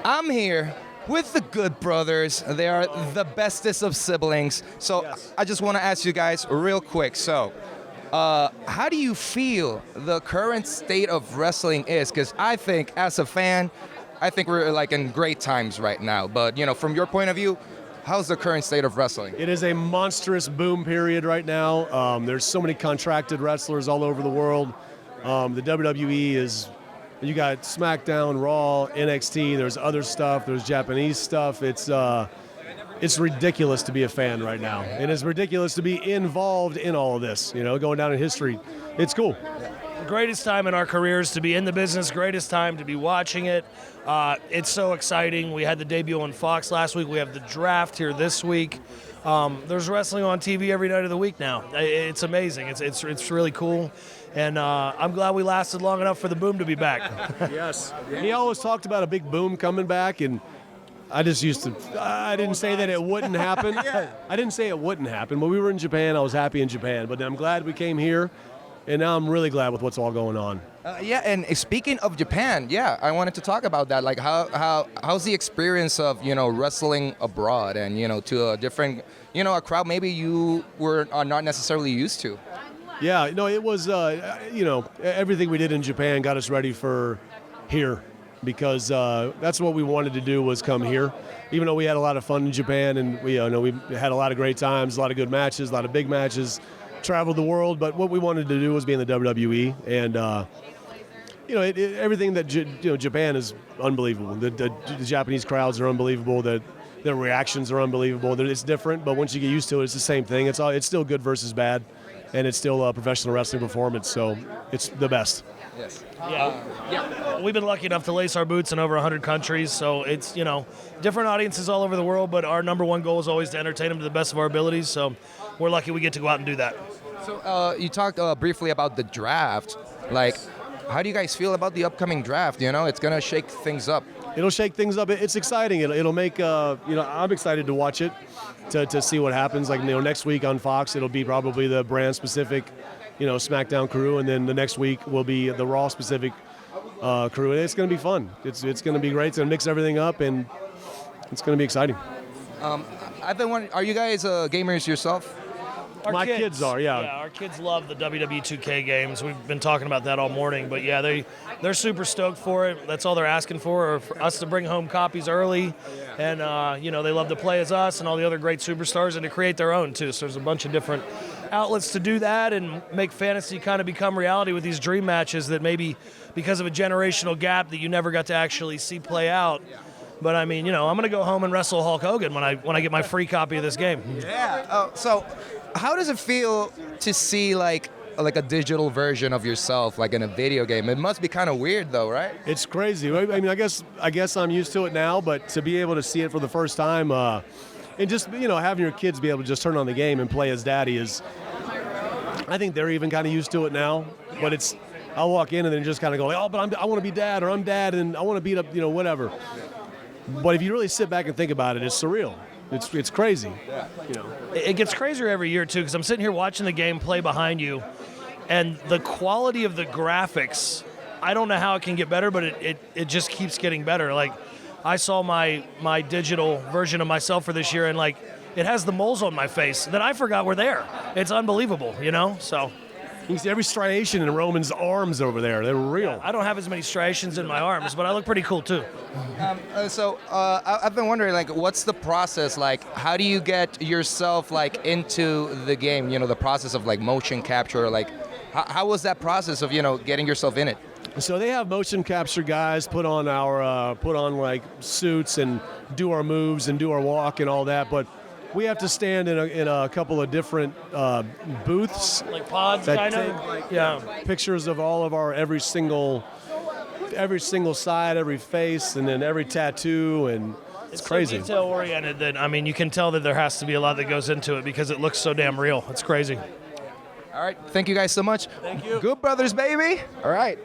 I'm here with the Good Brothers. They are the bestest of siblings. So yes. I just want to ask you guys real quick. So how do you feel the current state of wrestling is? Because I think, as a fan, I think we're like in great times right now. But, you know, from your point of view, how's the current state of wrestling? It is a monstrous boom period right now. There's so many contracted wrestlers all over the world. The WWE is, you got SmackDown, Raw, NXT, there's other stuff, there's Japanese stuff. It's ridiculous to be a fan right now. And it's ridiculous to be involved in all of this, you know, going down in history. It's cool. The greatest time in our careers to be in the business, greatest time to be watching it. It's so exciting. We had the debut on Fox last week. We have the draft here this week. There's wrestling on TV every night of the week now. It's amazing. It's really cool. And I'm glad we lasted long enough for the boom to be back. Yes. He always talked about a big boom coming back, and I didn't say that it wouldn't happen. I didn't say it wouldn't happen. When we were in Japan, I was happy in Japan. But I'm glad we came here, and now I'm really glad with what's all going on. And speaking of Japan, I wanted to talk about that. Like, how's the experience of, you know, wrestling abroad and, you know, to a different, you know, a crowd maybe you are not necessarily used to? Yeah, no, it was, you know, everything we did in Japan got us ready for here, because that's what we wanted to do, was come here. Even though we had a lot of fun in Japan, and we had a lot of great times, a lot of good matches, a lot of big matches, traveled the world, but what we wanted to do was be in the WWE, and you know, everything that Japan is unbelievable. The Japanese crowds are unbelievable. Their reactions are unbelievable. It's different, but once you get used to it, it's the same thing. It's still good versus bad, and it's still a professional wrestling performance, so it's the best. Yes. Yeah. We've been lucky enough to lace our boots in over 100 countries, so it's, you know, different audiences all over the world, but our number one goal is always to entertain them to the best of our abilities, so we're lucky we get to go out and do that. So you talked briefly about the draft. Like, how do you guys feel about the upcoming draft? You know, it's going to shake things up. It'll shake things up. It's exciting. It'll make, you know, I'm excited to watch it, to see what happens. Like, you know, next week on Fox, it'll be probably the brand-specific, you know, SmackDown crew, and then the next week will be the Raw-specific crew. And it's going to be fun. It's going to be great. It's going to mix everything up, and it's going to be exciting. I've been wondering, are you guys gamers yourself? My kids are, Yeah, our kids love the WWE 2K games. We've been talking about that all morning. But, yeah, they're super stoked for it. That's all they're asking for us to bring home copies early. And, you know, they love to play as us and all the other great superstars, and to create their own, too. So there's a bunch of different outlets to do that and make fantasy kind of become reality with these dream matches that maybe because of a generational gap that you never got to actually see play out. But, I mean, you know, I'm going to go home and wrestle Hulk Hogan when I get my free copy of this game. Yeah. So how does it feel to see like a digital version of yourself, like in a video game? It must be kind of weird, though, right? It's crazy. I mean, I guess I'm used to it now, but to be able to see it for the first time, and just, you know, having your kids be able to just turn on the game and play as daddy is, I think they're even kind of used to it now. But I'll walk in and then just kind of go, oh, but I want to be dad, or I'm dad, and I want to beat up, you know, whatever. But if you really sit back and think about it, it's surreal. It's crazy. Yeah. You know. It gets crazier every year, too, because I'm sitting here watching the game play behind you, and the quality of the graphics, I don't know how it can get better, but it just keeps getting better. Like, I saw my digital version of myself for this year, and, like, it has the moles on my face that I forgot were there. It's unbelievable, you know? So you can see every striation in Roman's arms over there. They're real. Yeah, I don't have as many striations in my arms, but I look pretty cool, too. So I've been wondering, like, what's the process like? How do you get yourself like into the game? You know, the process of like motion capture. Like, how was that process of, you know, getting yourself in it? So they have motion capture guys put on like suits and do our moves and do our walk and all that, but we have to stand in a couple of different booths, like pods, that kind of. Take pictures of all of our every single side, every face, and then every tattoo, and it's crazy. It's so detail oriented that, I mean, you can tell that there has to be a lot that goes into it because it looks so damn real. It's crazy. All right, thank you guys so much. Thank you. Good Brothers, baby. All right.